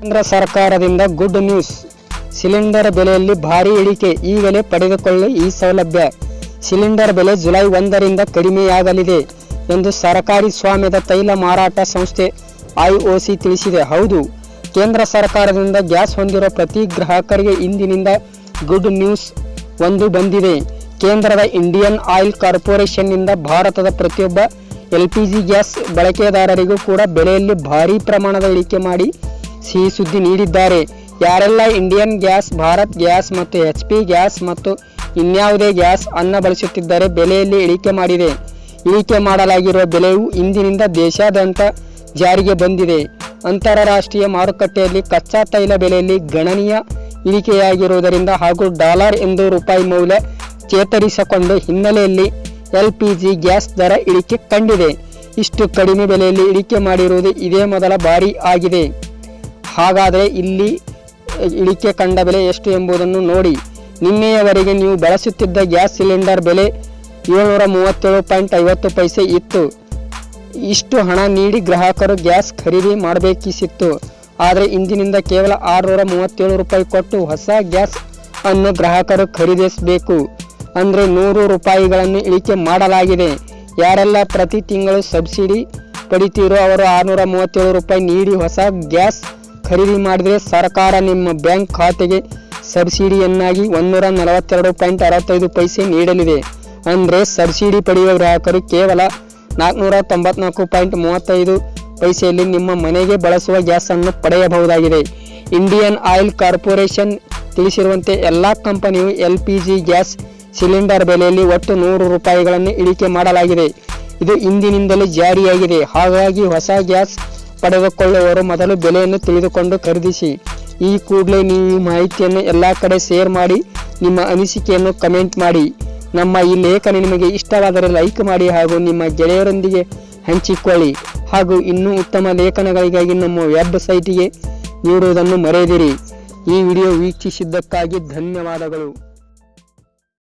ಕೇಂದ್ರ ಸರ್ಕಾರದಿಂದ good news. Cylinder ಬೆಲೆಯಲ್ಲಿ ಭಾರಿ ಇಳಿಕೆ. ಈಗಲೇ ಪಡೆದುಕೊಳ್ಳಿ ಈ ಸೌಲಭ್ಯ. ಸಿಲಿಂಡರ್ ಬೆಲೆ ಜುಲೈ 1ರಿಂದ ಕಡಿಮೆಯಾಗಲಿದೆ ಎಂದು ಸರ್ಕಾರಿ ಸ್ವಾಮ್ಯದ ತೈಲ ಮಾರಾಟ ಸಂಸ್ಥೆ IOC ತಿಳಿಸಿದೆ. ಹೌದು, ಕೇಂದ್ರ ಸರ್ಕಾರದಿಂದ ಗ್ಯಾಸ್ ಹೊಂದಿರುವ ಪ್ರತಿ ಗ್ರಾಹಕರಿಗೆ ಇಂದಿನಿಂದ ಗುಡ್ ನ್ಯೂಸ್ ಒಂದು ಬಂದಿದೆ. ಕೇಂದ್ರದ ಇಂಡಿಯನ್ ಆಯಿಲ್ ಕಾರ್ಪೊರೇಷನ್ನಿಂದ ಭಾರತದ ಪ್ರತಿಯೊಬ್ಬ LPG ಗ್ಯಾಸ್ ಬಳಕೆದಾರರಿಗೂ ಕೂಡ ಬೆಲೆಯಲ್ಲಿ ಭಾರೀ ಪ್ರಮಾಣದ ಇಳಿಕೆ ಮಾಡಿ ಸಿಹಿ ಸುದ್ದಿ ನೀಡಿದ್ದಾರೆ. ಯಾರೆಲ್ಲ ಇಂಡಿಯನ್ ಗ್ಯಾಸ್, ಭಾರತ್ ಗ್ಯಾಸ್ ಮತ್ತು HP ಗ್ಯಾಸ್ ಮತ್ತು ಇನ್ಯಾವುದೇ ಗ್ಯಾಸ್ ಅನ್ನ ಬಳಸುತ್ತಿದ್ದರೆ ಬೆಲೆಯಲ್ಲಿ ಇಳಿಕೆ ಮಾಡಿದೆ. ಇಳಿಕೆ ಮಾಡಲಾಗಿರುವ ಬೆಲೆಯು ಇಂದಿನಿಂದ ದೇಶಾದ್ಯಂತ ಜಾರಿಗೆ ಬಂದಿದೆ. ಅಂತಾರಾಷ್ಟ್ರೀಯ ಮಾರುಕಟ್ಟೆಯಲ್ಲಿ ಕಚ್ಚಾ ತೈಲ ಬೆಲೆಯಲ್ಲಿ ಗಣನೀಯ ಇಳಿಕೆಯಾಗಿರುವುದರಿಂದ ಹಾಗೂ ಡಾಲರ್ ಎಂದು ರೂಪಾಯಿ ಮೌಲ್ಯ ಚೇತರಿಸಿಕೊಂಡ ಹಿನ್ನೆಲೆಯಲ್ಲಿ LPG ಗ್ಯಾಸ್ ದರ ಇಳಿಕೆ ಕಂಡಿದೆ. ಇಷ್ಟು ಕಡಿಮೆ ಬೆಲೆಯಲ್ಲಿ ಇಳಿಕೆ ಮಾಡಿರುವುದು ಇದೇ ಮೊದಲ ಬಾರಿ ಆಗಿದೆ. ಹಾಗಾದರೆ ಇಲ್ಲಿ ಇಳಿಕೆ ಕಂಡ ಬೆಲೆ ಎಷ್ಟು ಎಂಬುದನ್ನು ನೋಡಿ. ನಿನ್ನೆಯವರೆಗೆ ನೀವು ಬಳಸುತ್ತಿದ್ದ ಗ್ಯಾಸ್ ಸಿಲಿಂಡರ್ ಬೆಲೆ 737.50 ಇತ್ತು. ಇಷ್ಟು ಹಣ ನೀಡಿ ಗ್ರಾಹಕರು ಗ್ಯಾಸ್ ಖರೀದಿ ಮಾಡಬೇಕಿತ್ತು. ಆದರೆ ಇಂದಿನಿಂದ ಕೇವಲ 637 ರೂಪಾಯಿ ಕೊಟ್ಟು ಹೊಸ ಗ್ಯಾಸ್ ಅನ್ನು ಗ್ರಾಹಕರು ಖರೀದಿಸಬೇಕು. ಅಂದರೆ 100 ರೂಪಾಯಿಗಳನ್ನು ಇಳಿಕೆ ಮಾಡಲಾಗಿದೆ. ಯಾರೆಲ್ಲ ಪ್ರತಿ ತಿಂಗಳು ಸಬ್ಸಿಡಿ ಪಡಿತೀರೋ ಅವರು 637 ರೂಪಾಯಿ ನೀಡಿ ಹೊಸ ಗ್ಯಾಸ್ ಖರೀದಿ ಮಾಡಿದರೆ ಸರ್ಕಾರ ನಿಮ್ಮ ಬ್ಯಾಂಕ್ ಖಾತೆಗೆ ಸಬ್ಸಿಡಿಯನ್ನಾಗಿ 142.65 ನೀಡಲಿದೆ. ಅಂದರೆ ಸಬ್ಸಿಡಿ ಪಡೆಯುವ ಗ್ರಾಹಕರು ಕೇವಲ 494.35 ನಿಮ್ಮ ಮನೆಗೆ ಬಳಸುವ ಗ್ಯಾಸನ್ನು ಪಡೆಯಬಹುದಾಗಿದೆ. ಇಂಡಿಯನ್ ಆಯಿಲ್ ಕಾರ್ಪೊರೇಷನ್ ತಿಳಿಸಿರುವಂತೆ ಎಲ್ಲ ಕಂಪನಿಯು LPG ಗ್ಯಾಸ್ ಸಿಲಿಂಡರ್ ಬೆಲೆಯಲ್ಲಿ ಒಟ್ಟು 100 ರೂಪಾಯಿಗಳನ್ನು ಇಳಿಕೆ ಮಾಡಲಾಗಿದೆ. ಇದು ಇಂದಿನಿಂದಲೇ ಜಾರಿಯಾಗಿದೆ. ಹಾಗಾಗಿ ಹೊಸ ಗ್ಯಾಸ್ ಪಡೆದುಕೊಳ್ಳುವವರು ಮೊದಲು ಬೆಲೆಯನ್ನು ತಿಳಿದುಕೊಂಡು ಖರೀದಿಸಿ. ಈ ಕೂಡಲೇ ನೀವು ಈ ಮಾಹಿತಿಯನ್ನು ಎಲ್ಲ ಕಡೆ ಶೇರ್ ಮಾಡಿ ನಿಮ್ಮ ಅನಿಸಿಕೆಯನ್ನು ಕಮೆಂಟ್ ಮಾಡಿ. ನಮ್ಮ ಈ ಲೇಖನ ನಿಮಗೆ ಇಷ್ಟವಾದರೆ ಲೈಕ್ ಮಾಡಿ ಹಾಗೂ ನಿಮ್ಮ ಗೆಳೆಯರೊಂದಿಗೆ ಹಂಚಿಕೊಳ್ಳಿ. ಹಾಗೂ ಇನ್ನೂ ಉತ್ತಮ ಲೇಖನಗಳಿಗಾಗಿ ನಮ್ಮ ವೆಬ್ಸೈಟಿಗೆ ನೀಡುವುದನ್ನು ಮರೆಯದಿರಿ. ಈ ವಿಡಿಯೋ ವೀಕ್ಷಿಸಿದ್ದಕ್ಕಾಗಿ ಧನ್ಯವಾದಗಳು.